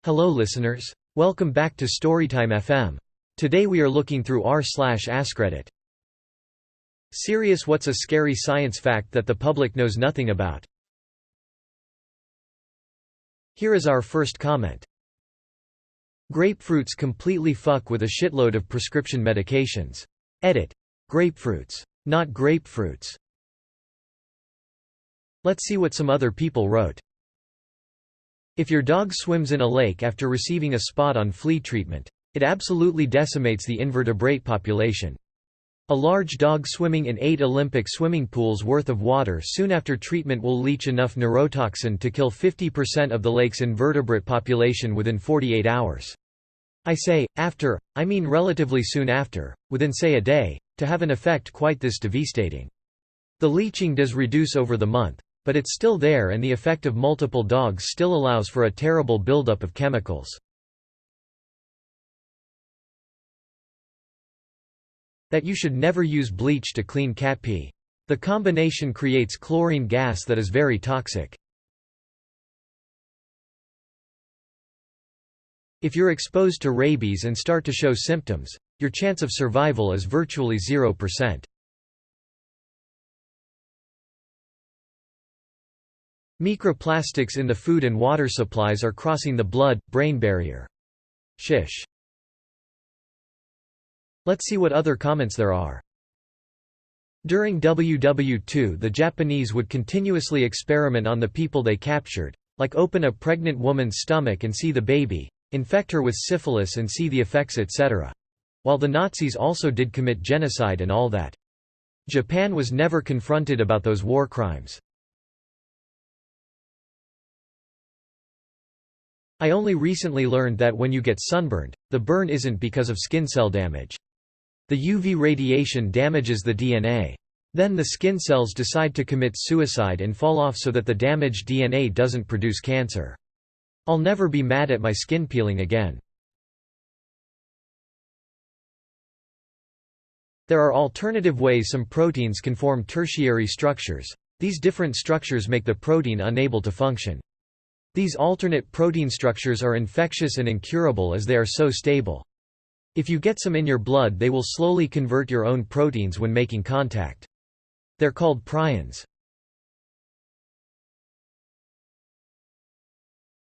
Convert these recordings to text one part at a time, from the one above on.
Hello listeners. Welcome back to Storytime FM. Today we are looking through r/AskReddit. Serious, what's a scary science fact that the public knows nothing about? Here is our first comment. Grapefruits completely fuck with a shitload of prescription medications. Edit. Grapefruits. Not grapefruits. Let's see what some other people wrote. If your dog swims in a lake after receiving a spot on flea treatment, it absolutely decimates the invertebrate population. A large dog swimming in 8 Olympic swimming pools worth of water soon after treatment will leach enough neurotoxin to kill 50% of the lake's invertebrate population within 48 hours. I say, after, I mean relatively soon after, within say a day, to have an effect quite this devastating. The leaching does reduce over the month, but it's still there, and the effect of multiple dogs still allows for a terrible buildup of chemicals. That you should never use bleach to clean cat pee. The combination creates chlorine gas that is very toxic. If you're exposed to rabies and start to show symptoms, your chance of survival is virtually 0%. Microplastics in the food and water supplies are crossing the blood-brain barrier. Shish. Let's see what other comments there are. During WW2, the Japanese would continuously experiment on the people they captured, like open a pregnant woman's stomach and see the baby, infect her with syphilis and see the effects, etc. While the Nazis also did commit genocide and all that. Japan was never confronted about those war crimes. I only recently learned that when you get sunburned, the burn isn't because of skin cell damage. The UV radiation damages the DNA. Then the skin cells decide to commit suicide and fall off so that the damaged DNA doesn't produce cancer. I'll never be mad at my skin peeling again. There are alternative ways some proteins can form tertiary structures. These different structures make the protein unable to function. These alternate protein structures are infectious and incurable as they are so stable. If you get some in your blood, they will slowly convert your own proteins when making contact. They're called prions.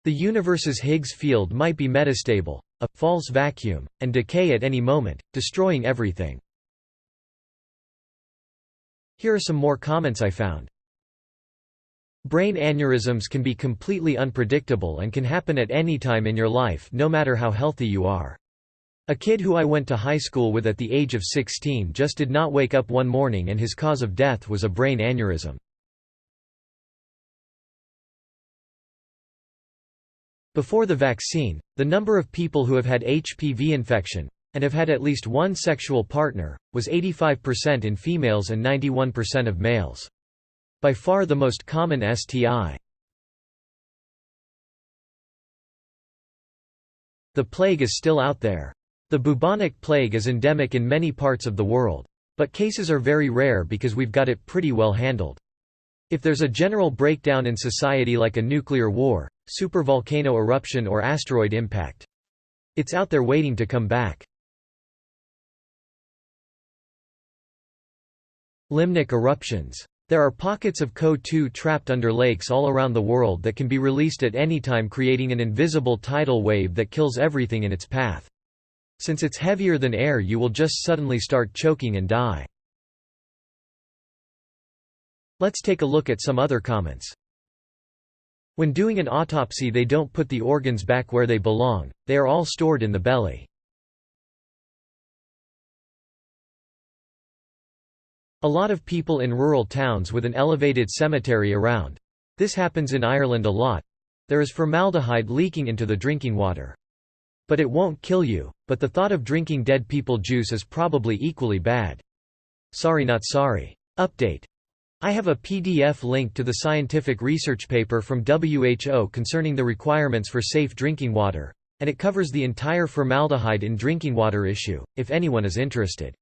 The universe's Higgs field might be metastable, a false vacuum, and decay at any moment, destroying everything. Here are some more comments I found. Brain aneurysms can be completely unpredictable and can happen at any time in your life, no matter how healthy you are. A kid who I went to high school with at the age of 16 just did not wake up one morning and his cause of death was a brain aneurysm. Before the vaccine, the number of people who have had HPV infection, and have had at least one sexual partner, was 85% in females and 91% of males. By far the most common STI. The plague is still out there. The bubonic plague is endemic in many parts of the world. But cases are very rare because we've got it pretty well handled. If there's a general breakdown in society like a nuclear war, supervolcano eruption or asteroid impact, it's out there waiting to come back. Limnic eruptions. There are pockets of CO2 trapped under lakes all around the world that can be released at any time, creating an invisible tidal wave that kills everything in its path. Since it's heavier than air, you will just suddenly start choking and die. Let's take a look at some other comments. When doing an autopsy, they don't put the organs back where they belong, they are all stored in the belly. A lot of people in rural towns with an elevated cemetery around. This happens in Ireland a lot. There is formaldehyde leaking into the drinking water. But it won't kill you, but the thought of drinking dead people juice is probably equally bad. Sorry not sorry. Update. I have a PDF link to the scientific research paper from WHO concerning the requirements for safe drinking water, and it covers the entire formaldehyde in drinking water issue, if anyone is interested.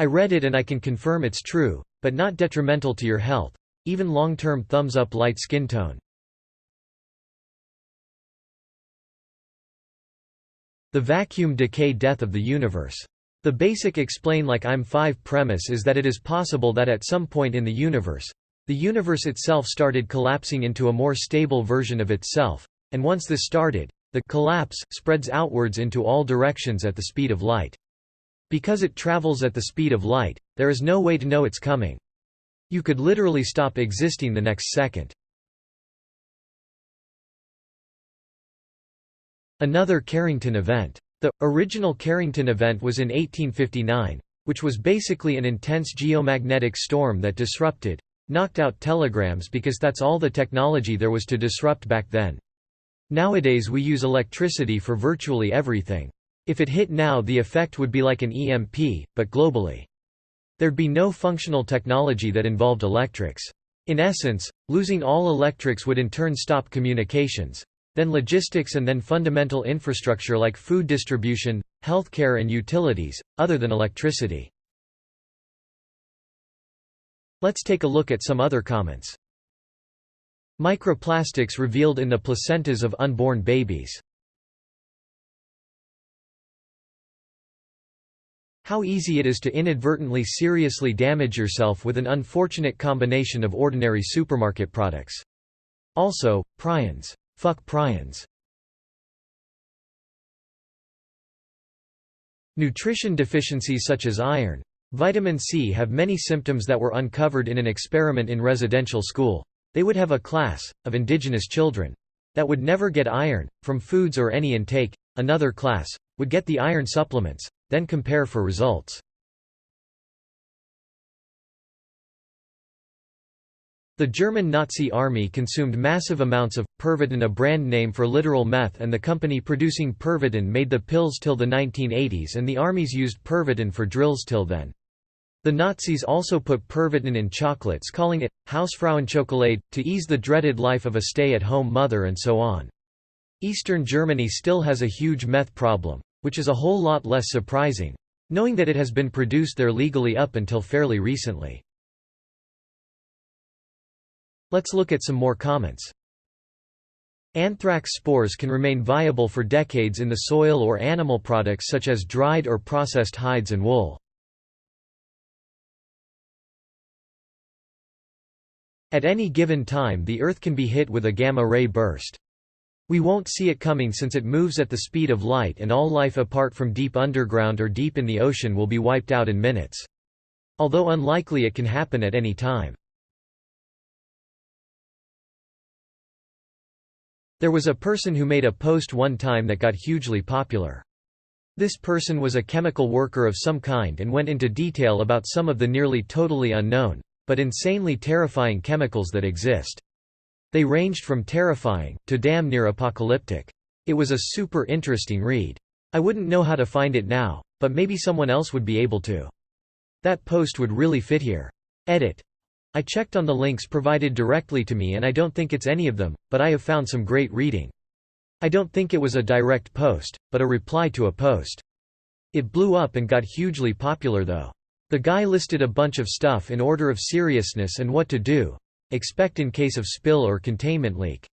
I read it and I can confirm it's true, but not detrimental to your health, even long-term thumbs up light skin tone. The vacuum decay death of the universe. The basic explain like I'm 5 premise is that it is possible that at some point in the universe itself started collapsing into a more stable version of itself, and once this started, the collapse spreads outwards into all directions at the speed of light. Because it travels at the speed of light, there is no way to know it's coming. You could literally stop existing the next second. Another Carrington event. The original Carrington event was in 1859, which was basically an intense geomagnetic storm that knocked out telegrams because that's all the technology there was to disrupt back then. Nowadays we use electricity for virtually everything. If it hit now, the effect would be like an EMP, but globally. There'd be no functional technology that involved electrics. In essence, losing all electrics would in turn stop communications, then logistics, and then fundamental infrastructure like food distribution, healthcare and utilities, other than electricity. Let's take a look at some other comments. Microplastics revealed in the placentas of unborn babies. How easy it is to inadvertently seriously damage yourself with an unfortunate combination of ordinary supermarket products. Also, prions. Fuck prions. Nutrition deficiencies such as iron, vitamin C have many symptoms that were uncovered in an experiment in residential school. They would have a class of indigenous children that would never get iron from foods or any intake. Another class would get the iron supplements, then compare for results. The German Nazi army consumed massive amounts of Pervitin, a brand name for literal meth, and the company producing Pervitin made the pills till the 1980s, and the armies used Pervitin for drills till then. The Nazis also put Pervitin in chocolates, calling it Hausfrauenschokolade, to ease the dreaded life of a stay-at-home mother, and so on. Eastern Germany still has a huge meth problem, which is a whole lot less surprising, knowing that it has been produced there legally up until fairly recently. Let's look at some more comments. Anthrax spores can remain viable for decades in the soil or animal products such as dried or processed hides and wool. At any given time, the Earth can be hit with a gamma-ray burst. We won't see it coming since it moves at the speed of light, and all life apart from deep underground or deep in the ocean will be wiped out in minutes. Although unlikely, it can happen at any time. There was a person who made a post one time that got hugely popular. This person was a chemical worker of some kind and went into detail about some of the nearly totally unknown, but insanely terrifying chemicals that exist. They ranged from terrifying, to damn near apocalyptic. It was a super interesting read. I wouldn't know how to find it now, but maybe someone else would be able to. That post would really fit here. Edit. I checked on the links provided directly to me and I don't think it's any of them, but I have found some great reading. I don't think it was a direct post, but a reply to a post. It blew up and got hugely popular though. The guy listed a bunch of stuff in order of seriousness and what to do. Expect in case of spill or containment leak.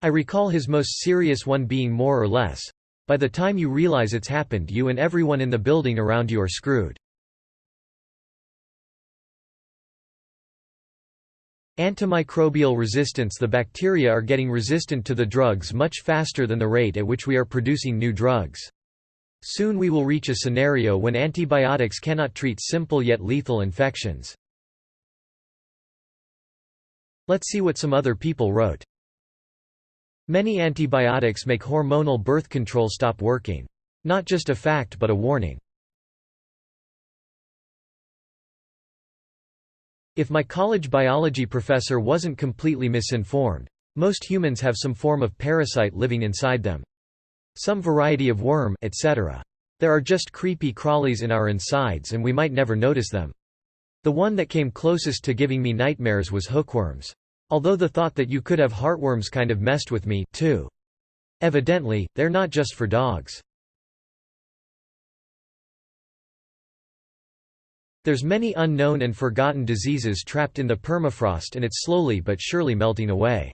I recall his most serious one being more or less, by the time you realize it's happened, you and everyone in the building around you are screwed. Antimicrobial resistance. The bacteria are getting resistant to the drugs much faster than the rate at which we are producing new drugs. Soon we will reach a scenario when antibiotics cannot treat simple yet lethal infections. Let's see what some other people wrote. Many antibiotics make hormonal birth control stop working. Not just a fact but a warning. If my college biology professor wasn't completely misinformed, most humans have some form of parasite living inside them. Some variety of worm, etc. There are just creepy crawlies in our insides and we might never notice them. The one that came closest to giving me nightmares was hookworms. Although the thought that you could have heartworms kind of messed with me, too. Evidently, they're not just for dogs. There's many unknown and forgotten diseases trapped in the permafrost and it's slowly but surely melting away.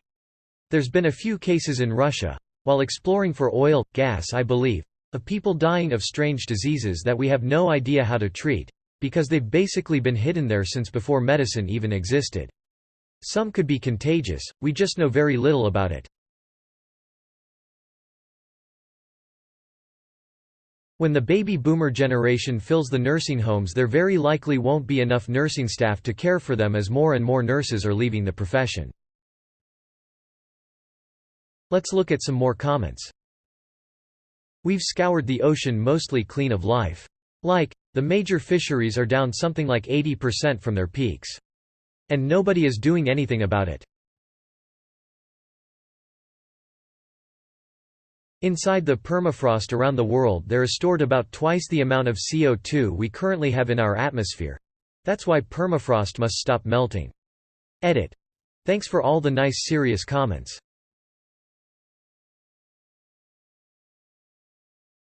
There's been a few cases in Russia. While exploring for oil, gas, I believe, of people dying of strange diseases that we have no idea how to treat, because they've basically been hidden there since before medicine even existed. Some could be contagious, we just know very little about it. When the baby boomer generation fills the nursing homes, there very likely won't be enough nursing staff to care for them as more and more nurses are leaving the profession. Let's look at some more comments. We've scoured the ocean mostly clean of life. Like, the major fisheries are down something like 80% from their peaks. And nobody is doing anything about it. Inside the permafrost around the world there is stored about twice the amount of CO2 we currently have in our atmosphere. That's why permafrost must stop melting. Edit. Thanks for all the nice serious comments.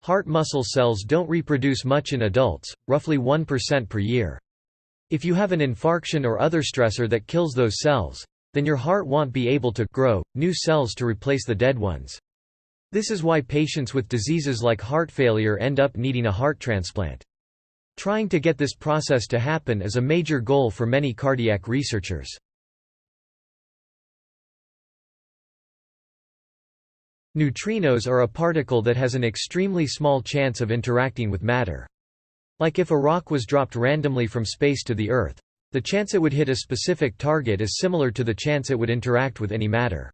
Heart muscle cells don't reproduce much in adults, roughly 1% per year. If you have an infarction or other stressor that kills those cells, then your heart won't be able to grow new cells to replace the dead ones. This is why patients with diseases like heart failure end up needing a heart transplant. Trying to get this process to happen is a major goal for many cardiac researchers. Neutrinos are a particle that has an extremely small chance of interacting with matter. Like if a rock was dropped randomly from space to the Earth, the chance it would hit a specific target is similar to the chance it would interact with any matter.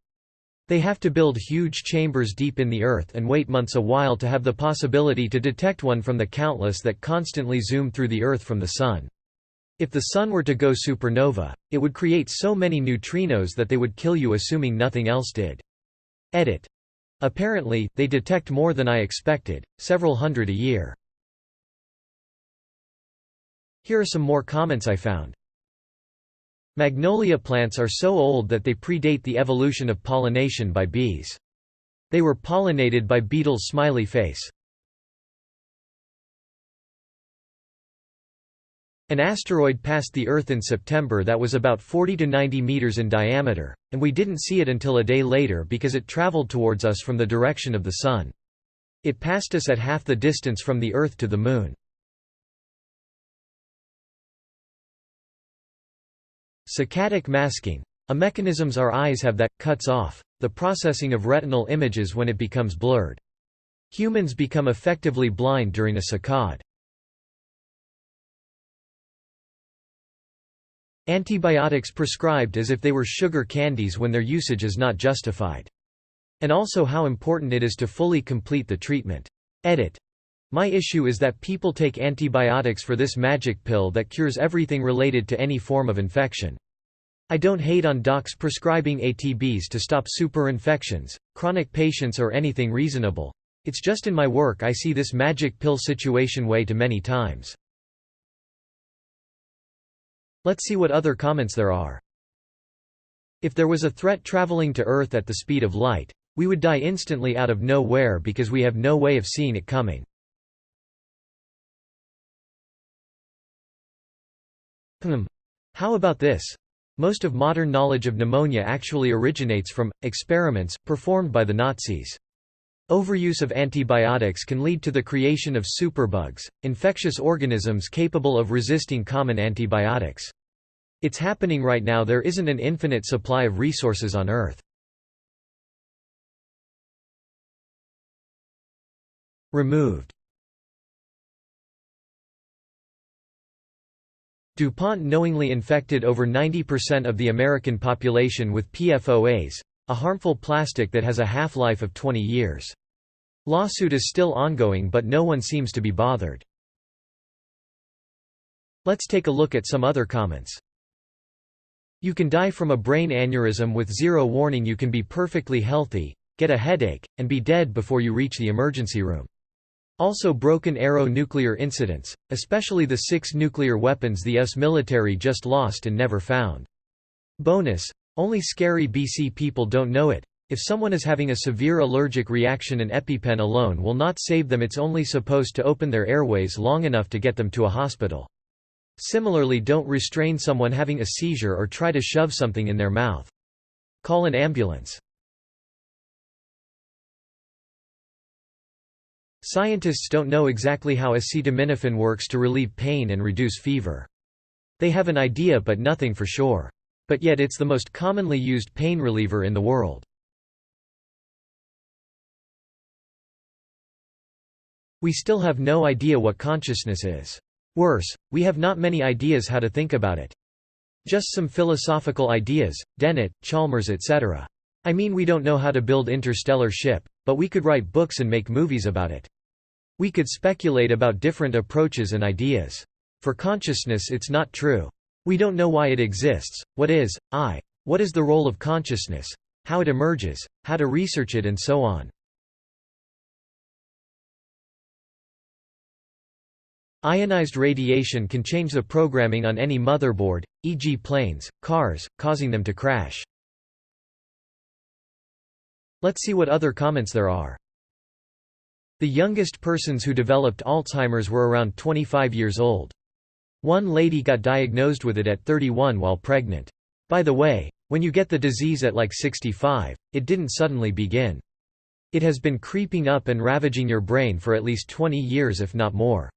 They have to build huge chambers deep in the Earth and wait months a while to have the possibility to detect one from the countless that constantly zoom through the Earth from the Sun. If the Sun were to go supernova, it would create so many neutrinos that they would kill you assuming nothing else did. Edit. Apparently, they detect more than I expected, several hundred a year. Here are some more comments I found. Magnolia plants are so old that they predate the evolution of pollination by bees. They were pollinated by beetles. Smiley face. An asteroid passed the Earth in September that was about 40 to 90 meters in diameter, and we didn't see it until a day later because it traveled towards us from the direction of the Sun. It passed us at half the distance from the Earth to the Moon. Saccadic masking, a mechanism our eyes have that cuts off the processing of retinal images when it becomes blurred. Humans become effectively blind during a saccade. Antibiotics prescribed as if they were sugar candies when their usage is not justified. And also how important it is to fully complete the treatment. Edit. My issue is that people take antibiotics for this magic pill that cures everything related to any form of infection. I don't hate on docs prescribing ATBs to stop superinfections, chronic patients or anything reasonable. It's just in my work I see this magic pill situation way too many times. Let's see what other comments there are. If there was a threat traveling to Earth at the speed of light, we would die instantly out of nowhere because we have no way of seeing it coming. How about this? Most of modern knowledge of pneumonia actually originates from experiments performed by the Nazis. Overuse of antibiotics can lead to the creation of superbugs, infectious organisms capable of resisting common antibiotics. It's happening right now. There isn't an infinite supply of resources on Earth. Removed. DuPont knowingly infected over 90% of the American population with PFOAs, a harmful plastic that has a half-life of 20 years. Lawsuit is still ongoing but no one seems to be bothered. Let's take a look at some other comments. You can die from a brain aneurysm with zero warning. You can be perfectly healthy, get a headache, and be dead before you reach the emergency room. Also Broken Arrow nuclear incidents, especially the 6 nuclear weapons the US military just lost and never found. Bonus: only scary BC people don't know it. If someone is having a severe allergic reaction, an EpiPen alone will not save them. It's only supposed to open their airways long enough to get them to a hospital. Similarly, don't restrain someone having a seizure or try to shove something in their mouth. Call an ambulance. Scientists don't know exactly how acetaminophen works to relieve pain and reduce fever. They have an idea but nothing for sure. But yet it's the most commonly used pain reliever in the world. We still have no idea what consciousness is. Worse, we have not many ideas how to think about it. Just some philosophical ideas, Dennett, Chalmers etc. I mean, we don't know how to build interstellar ship, but we could write books and make movies about it. We could speculate about different approaches and ideas. For consciousness, it's not true. We don't know why it exists, what is, what is the role of consciousness, how it emerges, how to research it and so on. Ionized radiation can change the programming on any motherboard, e.g. planes, cars, causing them to crash. Let's see what other comments there are. The youngest persons who developed Alzheimer's were around 25 years old. One lady got diagnosed with it at 31 while pregnant. By the way, when you get the disease at like 65, it didn't suddenly begin. It has been creeping up and ravaging your brain for at least 20 years if not more.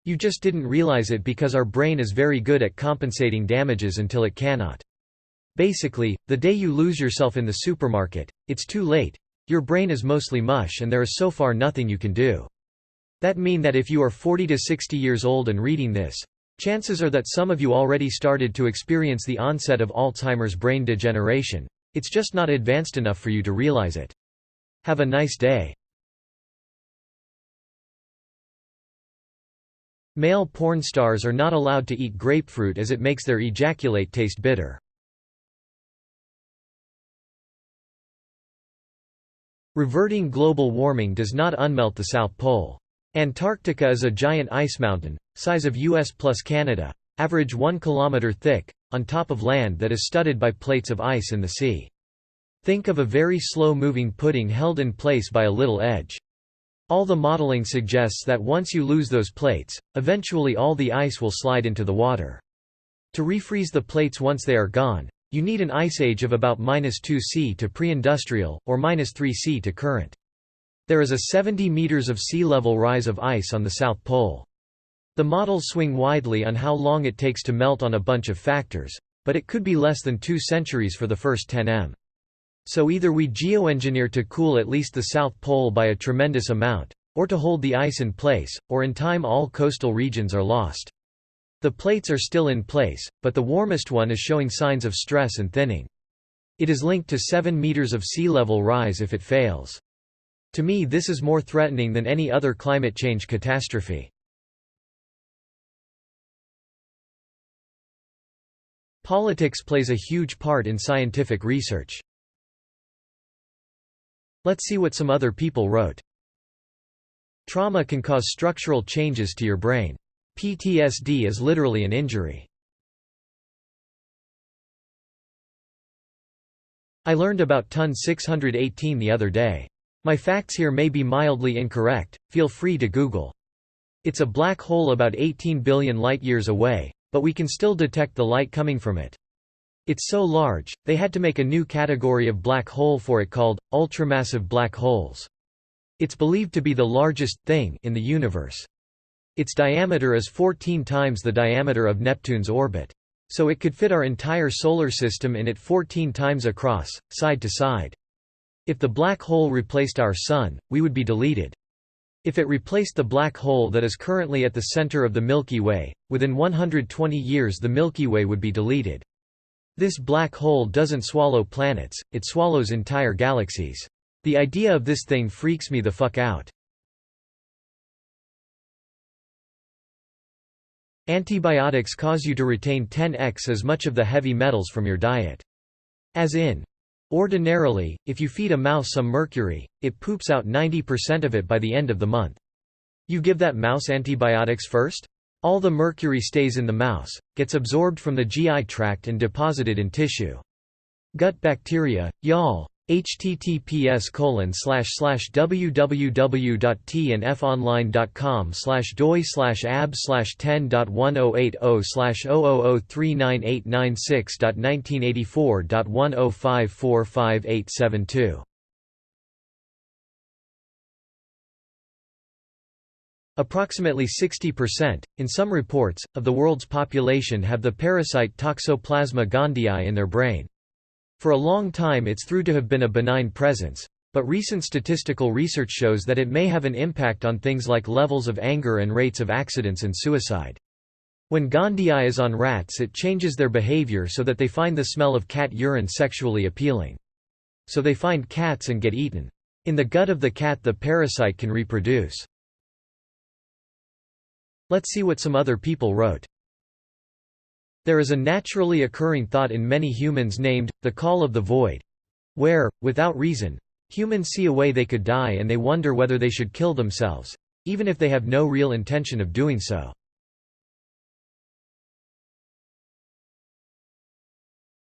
You just didn't realize it because our brain is very good at compensating damages until it cannot. Basically, the day you lose yourself in the supermarket, it's too late. Your brain is mostly mush and there is so far nothing you can do. That means that if you are 40 to 60 years old and reading this, chances are that some of you already started to experience the onset of Alzheimer's brain degeneration. It's just not advanced enough for you to realize it. Have a nice day. Male porn stars are not allowed to eat grapefruit as it makes their ejaculate taste bitter. Reverting global warming does not unmelt the South Pole. Antarctica is a giant ice mountain, size of US plus Canada, average 1 kilometer thick, on top of land that is studded by plates of ice in the sea. Think of a very slow-moving pudding held in place by a little edge. All the modeling suggests that once you lose those plates, eventually all the ice will slide into the water. To refreeze the plates once they are gone, you need an ice age of about -2°C to pre-industrial, or -3°C to current. There is a 70 meters of sea level rise of ice on the South Pole. The models swing widely on how long it takes to melt on a bunch of factors, but it could be less than 2 centuries for the first 10 m. So either we geoengineer to cool at least the South Pole by a tremendous amount, or to hold the ice in place, or in time all coastal regions are lost. The plates are still in place, but the warmest one is showing signs of stress and thinning. It is linked to 7 meters of sea level rise if it fails. To me, this is more threatening than any other climate change catastrophe. Politics plays a huge part in scientific research. Let's see what some other people wrote. Trauma can cause structural changes to your brain. PTSD is literally an injury. I learned about ton 618 the other day. My facts here may be mildly incorrect, feel free to Google. It's a black hole about 18 billion light-years away, but we can still detect the light coming from it. It's so large, they had to make a new category of black hole for it called ultramassive black holes. It's believed to be the largest thing in the universe. Its diameter is 14 times the diameter of Neptune's orbit. So it could fit our entire solar system in it 14 times across, side to side. If the black hole replaced our Sun, we would be deleted. If it replaced the black hole that is currently at the center of the Milky Way, within 120 years the Milky Way would be deleted. This black hole doesn't swallow planets, it swallows entire galaxies. The idea of this thing freaks me the fuck out. Antibiotics cause you to retain 10x as much of the heavy metals from your diet. As in, ordinarily, if you feed a mouse some mercury, it poops out 90% of it by the end of the month. You give that mouse antibiotics first? All the mercury stays in the mouse, gets absorbed from the GI tract and deposited in tissue. Gut bacteria, y'all. https://www.tnfonline.com/doi/ab/10.1080/000398996.1984.10554872 Approximately 60%, in some reports, of the world's population have the parasite Toxoplasma gondii in their brain. For a long time it's thought to have been a benign presence, but recent statistical research shows that it may have an impact on things like levels of anger and rates of accidents and suicide. When gondii is on rats, it changes their behavior so that they find the smell of cat urine sexually appealing. So they find cats and get eaten. In the gut of the cat the parasite can reproduce. Let's see what some other people wrote. There is a naturally occurring thought in many humans named, the call of the void, where, without reason, humans see a way they could die and they wonder whether they should kill themselves, even if they have no real intention of doing so.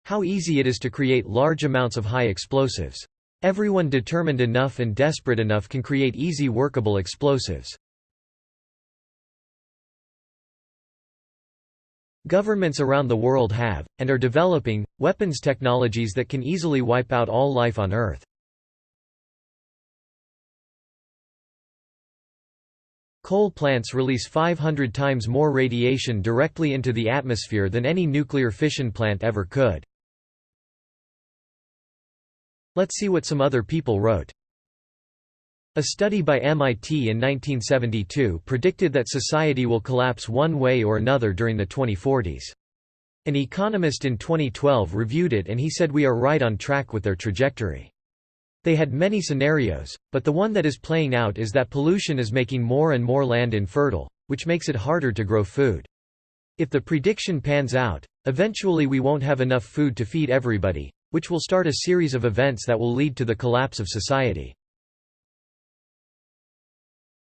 How easy it is to create large amounts of high explosives. Everyone determined enough and desperate enough can create easy workable explosives. Governments around the world have, and are developing, weapons technologies that can easily wipe out all life on Earth. Coal plants release 500 times more radiation directly into the atmosphere than any nuclear fission plant ever could. Let's see what some other people wrote. A study by MIT in 1972 predicted that society will collapse one way or another during the 2040s. An economist in 2012 reviewed it and he said we are right on track with their trajectory. They had many scenarios, but the one that is playing out is that pollution is making more and more land infertile, which makes it harder to grow food. If the prediction pans out, eventually we won't have enough food to feed everybody, which will start a series of events that will lead to the collapse of society.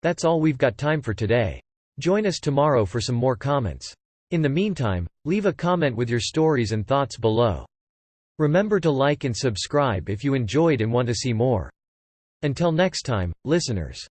That's all we've got time for today. Join us tomorrow for some more comments. In the meantime, leave a comment with your stories and thoughts below. Remember to like and subscribe if you enjoyed and want to see more. Until next time, listeners.